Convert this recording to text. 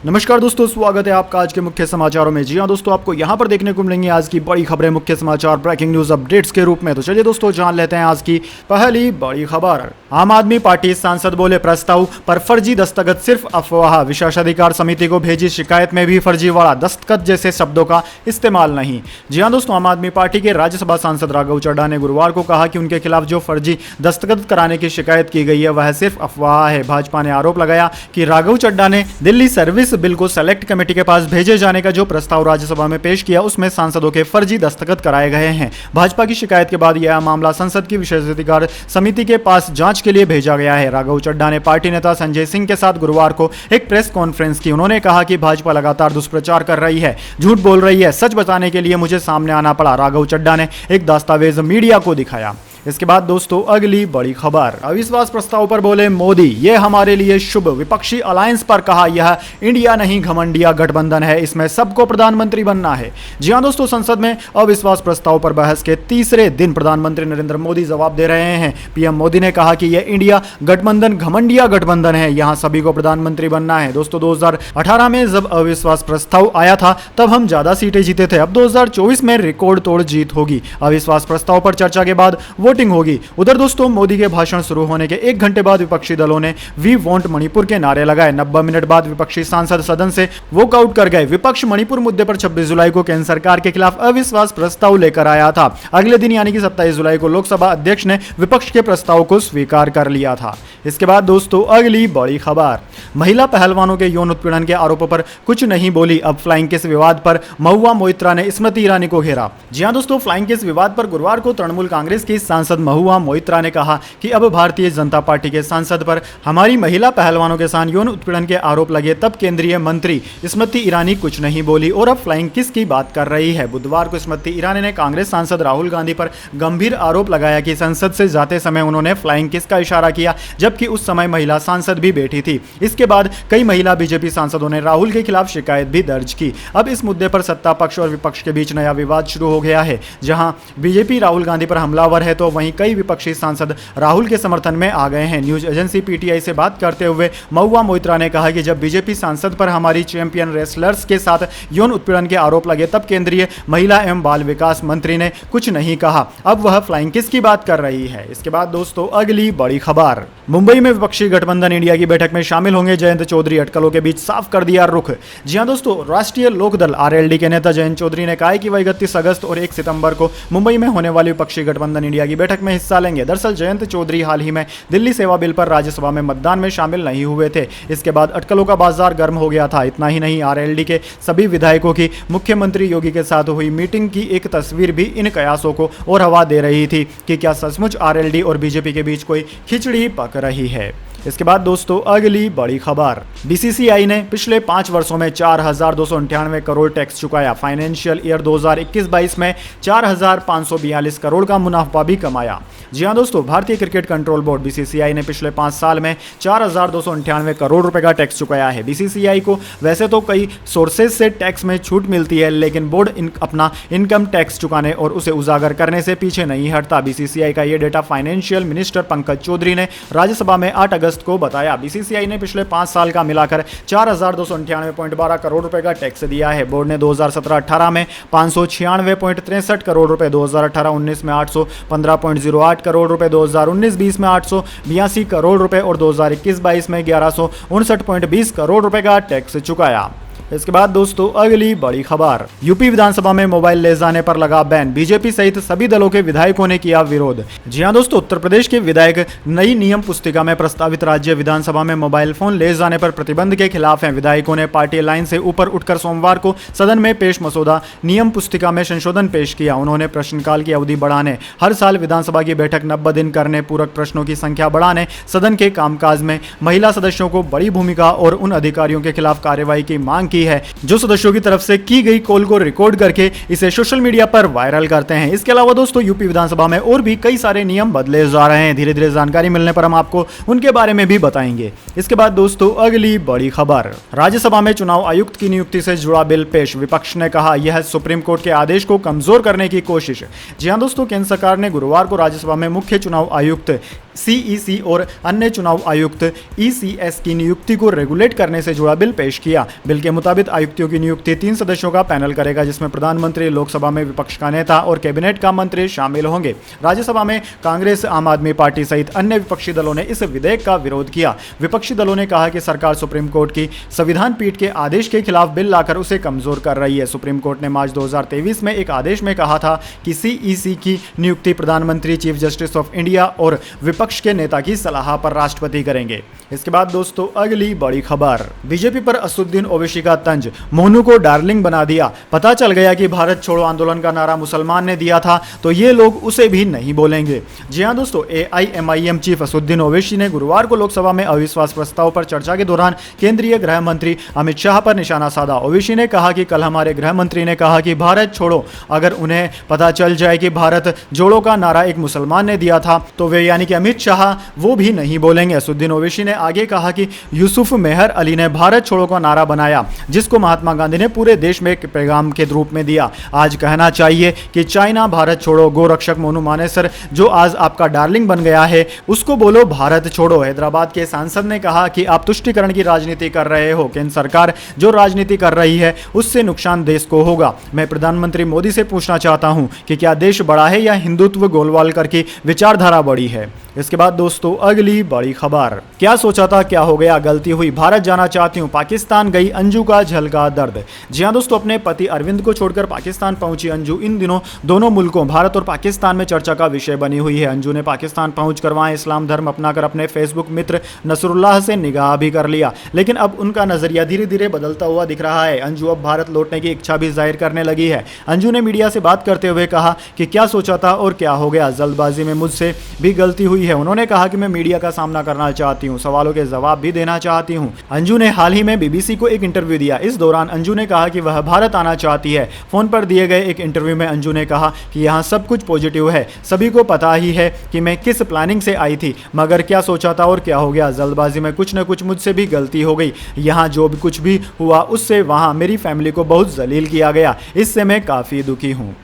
नमस्कार दोस्तों, स्वागत है आपका आज के मुख्य समाचारों में। जी हां दोस्तों, आपको यहां पर देखने को मिलेंगी आज की बड़ी खबरें, मुख्य समाचार, ब्रेकिंग न्यूज अपडेट्स के रूप में। तो चलिए दोस्तों, जान लेते हैं आज की पहली बड़ी खबर। आम आदमी पार्टी सांसद बोले प्रस्ताव पर फर्जी दस्तखत सिर्फ अफवाह, विशेषाधिकार समिति को भेजी शिकायत में भी फर्जीवाड़ा, दस्तखत जैसे शब्दों का इस्तेमाल नहीं। जी हां दोस्तों, आम आदमी पार्टी के राज्यसभा सांसद राघव चड्ढा ने गुरुवार को कहा कि उनके खिलाफ जो फर्जी दस्तखत कराने की शिकायत की गई है वह सिर्फ अफवाह है। भाजपा ने आरोप लगाया कि राघव चड्ढा ने दिल्ली सर्विस बिल को सेलेक्ट कमेटी के पास भेजे जाने का जो प्रस्ताव राज्यसभा में पेश किया उसमें सांसदों के फर्जी दस्तखत कराए गए हैं। भाजपा की शिकायत के बाद यह मामला संसद की विशेषाधिकार समिति के पास जांच के लिए भेजा गया है। राघव चड्ढा ने पार्टी नेता संजय सिंह के साथ गुरुवार को एक प्रेस कॉन्फ्रेंस की। उन्होंने कहा कि भाजपा लगातार दुष्प्रचार कर रही है, झूठ बोल रही है, सच बताने के लिए मुझे सामने आना पड़ा। राघव चड्ढा ने एक दस्तावेज मीडिया को दिखाया। इसके बाद दोस्तों अगली बड़ी खबर, अविश्वास प्रस्ताव पर बोले मोदी, यह हमारे लिए शुभ। विपक्षी अलायंस पर कहा यह इंडिया नहीं घमंडिया गठबंधन है, इसमें सबको प्रधानमंत्री बनना है। जी हां दोस्तों, संसद में अविश्वास प्रस्ताव पर बहस के तीसरे दिन प्रधानमंत्री नरेंद्र मोदी जवाब दे रहे हैं। पीएम मोदी ने कहा कि यह इंडिया गठबंधन घमंडिया गठबंधन है, यहां सभी को प्रधानमंत्री बनना है। दोस्तों 2018 में जब अविश्वास प्रस्ताव आया था तब हम ज्यादा सीटें जीते थे, अब 2024 में रिकॉर्ड तोड़ जीत होगी। अविश्वास प्रस्ताव पर चर्चा के बाद वोटिंग होगी। उधर दोस्तों मोदी के भाषण शुरू होने के 1 घंटे बाद विपक्षी दलों ने वी वांट मणिपुर के नारे लगाए। 90 मिनट बाद विपक्षी सांसद सदन से वॉकआउट कर गए। विपक्ष मणिपुर मुद्दे पर 26 जुलाई को केंद्र सरकार के खिलाफ अविश्वास प्रस्ताव लेकर आया था। अगले दिन यानी कि 27 जुलाई को लोकसभा अध्यक्ष ने विपक्ष के प्रस्ताव को स्वीकार कर लिया था। इसके बाद दोस्तों अगली बड़ी खबर, महिला पहलवानों के यौन उत्पीड़न के आरोपों पर कुछ नहीं बोली, अब फ्लाइंग किस विवाद पर महुआ मोइत्रा ने स्मृति ईरानी को घेरा। जी हां दोस्तों, फ्लाइंग किस विवाद पर गुरुवार को तृणमूल कांग्रेस की सांसद महुआ मोइत्रा ने कहा कि अब भारतीय जनता पार्टी के सांसद पर हमारी महिला पहलवानों के साथ यौन उत्पीड़न के आरोप लगे तब केंद्रीय मंत्री स्मृति ईरानी कुछ नहीं बोली और अब फ्लाइंग किस की बात कर रही है। बुधवार को स्मृति ईरानी ने कांग्रेस सांसद राहुल गांधी पर गंभीर आरोप लगाया कि संसद से जाते समय उन्होंने फ्लाइंग किस का इशारा किया, जबकि उस समय महिला सांसद भी बैठी थी। इसके बाद कई महिला बीजेपी सांसदों ने राहुल के खिलाफ शिकायत भी दर्ज की। अब इस मुद्दे पर सत्ता पक्ष और विपक्ष के बीच नया विवाद शुरू हो गया है। जहां बीजेपी राहुल गांधी पर हमलावर है तो वहीं कई विपक्षी सांसद राहुल के समर्थन में आ गए हैं। न्यूज एजेंसी पीटीआई से बात करते हुए महुआ मोइत्रा ने कहा कि जब बीजेपी सांसद पर हमारी चैंपियन रेसलर्स के साथ यौन उत्पीड़न के आरोप लगे तब केंद्रीय महिला एवं बाल विकास मंत्री ने कुछ नहीं कहा, अब वह फ्लाइंग किस की बात कर रही है। इसके बाद दोस्तों अगली बड़ी खबर, मुंबई में विपक्षी गठबंधन इंडिया की बैठक में शामिल होंगे जयंत चौधरी, अटकलों के बीच साफ कर दिया रुख। जी हां दोस्तों, राष्ट्रीय लोकदल आरएलडी के नेता जयंत चौधरी ने कहा है कि वह 31 अगस्त और 1 सितंबर को मुंबई में होने वाली विपक्षी गठबंधन इंडिया की बैठक में हिस्सा लेंगे। दरअसल जयंत चौधरी हाल ही में दिल्ली सेवा बिल पर राज्यसभा में मतदान में शामिल नहीं हुए थे। इसके बाद अटकलों का बाजार गर्म हो गया था। इतना ही नहीं, आरएलडी के सभी विधायकों की मुख्यमंत्री योगी के साथ हुई मीटिंग की एक तस्वीर भी इन कयासों को और हवा दे रही थी कि क्या सचमुच आरएलडी और बीजेपी के बीच कोई खिचड़ी पक रही है। इसके बाद दोस्तों अगली बड़ी खबर, बीसीसीआई ने पिछले 5 वर्षों में 4,298 करोड़ टैक्स चुकाया। फाइनेंशियल ईयर 2021-22 में 4,542 करोड़ का मुनाफा भी कमाया। जी हां दोस्तों, भारतीय क्रिकेट कंट्रोल बोर्ड बीसीसीआई ने पिछले 5 साल में 4,298 करोड़ रुपए का टैक्स चुकाया है। बीसीसीआई को वैसे तो कई सोर्सेज से टैक्स में छूट मिलती है, लेकिन बोर्ड अपना इनकम टैक्स चुकाने और उसे उजागर करने से पीछे नहीं हटता। बीसीसीआई का यह data financial minister Pankaj Chaudhary ने राज्यसभा में 8 अगस्त को बताया। बीसीसीआई ने पिछले 5 साल का मिलाकर 4,298.12 करोड़ रुपए का टैक्स दिया है। बोर्ड ने 2017-18 में 596.63 करोड़ रुपए, 2018-19 में 815.08 करोड़ रुपए, 2019-20 में 882 करोड़ रुपए और 2021-22 में 1159.20 करोड़ रुपए का टैक्स चुकाया। इसके बाद दोस्तों अगली बड़ी खबर, यूपी विधानसभा में मोबाइल ले जाने पर लगा बैन, बीजेपी सहित सभी दलों के विधायकों ने किया विरोध। जी हां दोस्तों, उत्तर प्रदेश के विधायक नई नियम पुस्तिका में प्रस्तावित राज्य विधानसभा में मोबाइल फोन ले जाने पर प्रतिबंध के खिलाफ हैं। विधायकों ने पार्टी लाइन से ऊपर उठकर सोमवार को सदन में पेश मसौदा नियम पुस्तिका में संशोधन पेश किया। उन्होंने प्रश्नकाल की अवधि बढ़ाने, हर साल विधानसभा की बैठक 90 दिन करने, पूरक प्रश्नों की संख्या बढ़ाने, सदन के कामकाज में महिला सदस्यों को बड़ी भूमिका और उन अधिकारियों के खिलाफ कार्रवाई की मांग की है जो सदस्यों की तरफ से की गई कॉल को रिकॉर्ड करके इसे सोशल मीडिया पर वायरल करते हैं। इसके अलावा दोस्तों यूपी विधानसभा में और भी कई सारे नियम बदले जा रहे हैं। धीरे धीरे जानकारी मिलने पर हम आपको उनके बारे में भी बताएंगे। इसके बाद दोस्तों अगली बड़ी खबर, राज्यसभा में चुनाव आयुक्त की नियुक्ति से जुड़ा बिल पेश, विपक्ष ने कहा यह सुप्रीम कोर्ट के आदेश को कमजोर करने की कोशिश। जी हां दोस्तों, केंद्र सरकार ने गुरुवार को राज्यसभा में मुख्य चुनाव आयुक्त सीईसी और अन्य चुनाव आयुक्त ईसीएस की नियुक्ति को रेगुलेट करने से जुड़ा बिल पेश किया। बिल के मुताबिक आयुक्तों की नियुक्ति 3 सदस्यों का पैनल करेगा, जिसमें प्रधानमंत्री, लोकसभा में विपक्ष का नेता और कैबिनेट का मंत्री शामिल होंगे। राज्यसभा में कांग्रेस, आम आदमी पार्टी सहित अन्य विपक्षी दलों ने इस विधेयक का विरोध किया। विपक्षी दलों ने कहा कि सरकार सुप्रीम कोर्ट की संविधान पीठ के आदेश के खिलाफ बिल लाकर उसे कमजोर कर रही है। सुप्रीम कोर्ट ने मार्च 2023 में एक आदेश में कहा था कि सीईसी की नियुक्ति प्रधानमंत्री, चीफ जस्टिस ऑफ इंडिया और विपक्ष के नेता की सलाह पर राष्ट्रपति करेंगे। इसके बाद दोस्तों अगली बड़ी खबर, बीजेपी पर असदुद्दीन ओवैसी का तंज, मोनू को डार्लिंग बना दिया। पता चल गया कि भारत छोड़ो आंदोलन का नारा मुसलमान ने दिया था, तो ये लोग उसे भी नहीं बोलेंगे। जी हां दोस्तों, एआईएमआईएम चीफ असदुद्दीन ओवैसी ने गुरुवार को लोकसभा में अविश्वास प्रस्ताव पर चर्चा के दौरान केंद्रीय गृह मंत्री अमित शाह पर निशाना साधा। ओवैसी ने कहा कि कल हमारे गृह मंत्री ने कहा कि भारत छोड़ो, अगर उन्हें पता चल जाए कि भारत जोड़ो का नारा एक मुसलमान ने दिया था, तो वे यानी कि अमित शाह वो भी नहीं बोलेंगे। असदुद्दीन ओवैसी ने आगे कहा कि यूसुफ मेहर अली ने भारत छोड़ो का नारा बनाया, जिसको महात्मा गांधी ने पूरे देश में एक पैगाम के रूप में दिया। आज कहना चाहिए कि चाइना भारत छोड़ो, गोरक्षक मोनू मानेसर जो आज आपका डार्लिंग बन गया है, उसको बोलो भारत छोड़ो। हैदराबाद के सांसद ने कहा कि आप तुष्टीकरण की राजनीति कर रहे हो। केंद्र सरकार जो राजनीति कर रही है उससे नुकसान देश को होगा। मैं प्रधानमंत्री मोदी से पूछना चाहता हूं कि क्या देश बड़ा है या हिंदुत्व गोलवालकर की विचारधारा बड़ी है। इसके बाद दोस्तों अगली बड़ी खबर, क्या सोचा था क्या हो गया, गलती हुई, भारत जाना चाहती हूं, पाकिस्तान गई अंजू का झलका दर्द। जी हां दोस्तों, अपने पति अरविंद को छोड़कर पाकिस्तान पहुंची अंजू इन दिनों दोनों मुल्कों भारत और पाकिस्तान में चर्चा का विषय बनी हुई है। अंजू ने पाकिस्तान पहुंचकर वहां इस्लाम धर्म अपनाकर अपने फेसबुक मित्र नसरुल्लाह से निगाह भी कर लिया, लेकिन अब उनका नजरिया धीरे धीरे बदलता हुआ दिख रहा है। अंजू अब भारत लौटने की इच्छा भी जाहिर करने लगी है। अंजू ने मीडिया से बात करते हुए कहा कि क्या सोचा था और क्या हो गया, जल्दबाजी में मुझसे भी गलती हुई है। उन्होंने कहा कि मैं मीडिया का सामना करना चाहती हूं, सवालों के जवाब भी देना चाहती हूं। अंजू ने हाल ही में बीबीसी को एक इंटरव्यू दिया। इस दौरान अंजू ने कहा कि वह भारत आना चाहती है। फोन पर दिए गए एक इंटरव्यू में अंजू ने कहा कि यहां सब कुछ पॉजिटिव है, सभी को पता ही है कि मैं किस प्लानिंग से आई थी, मगर क्या सोचा था और क्या हो गया, जल्दबाजी में कुछ न कुछ मुझसे भी गलती हो गई। यहाँ जो भी कुछ भी हुआ उससे वहाँ मेरी फैमिली को बहुत जलील किया गया, इससे मैं काफ़ी दुखी हूँ।